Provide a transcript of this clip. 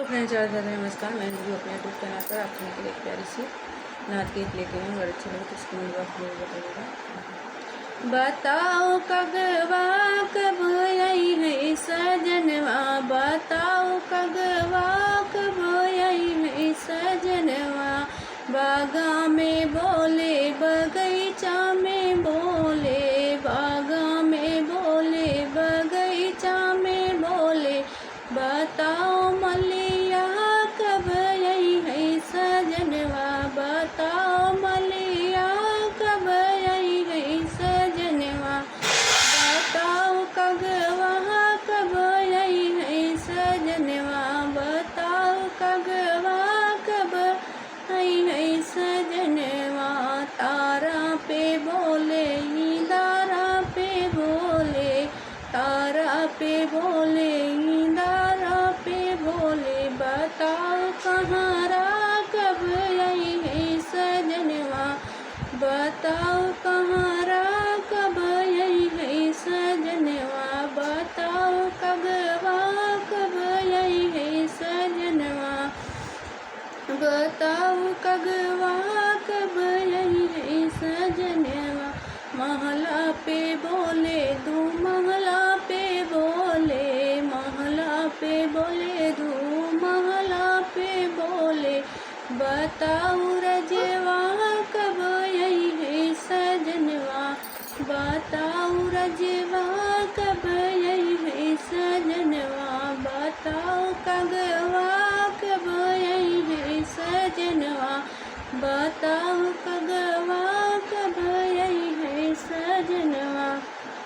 Friends, ज़्यादा नमस्कार। मैं भी अपने यूट्यूब चैनल पर आप सभी के लिए एक प्यारी सी नात गीत लेके आई हूँ। अगर अच्छी लगे तो इसको मेरे बात में बताइएगा। बताओ कगवा कब आई है सजनवा, बताओ कगवा कब आई है सजनवा। बागा में बोले बगीचा में बोले, बागा में बोले बगीचा में बोले। बताओ मलिया कब आई है सजनवा, बताओ मलिया कब आई है सजनवा। बताओ कगवा कब आई है सजनवा, बताओ कगवा कब आई है सजनवा। तारा पे बोले दारा पे बोले, तारा पे बोले दारा पे बोले। बताओ कहाँ कब आई है सजनवा, बताओ कहाँ कब आई है सजनवा। बताओ कगवा कब आई है सजनवा, बताओ कगवा कब आई है सजनवा। महला पे बोले दू महला पे बोले, महला पे बोले दू महला पे बोले। बताओ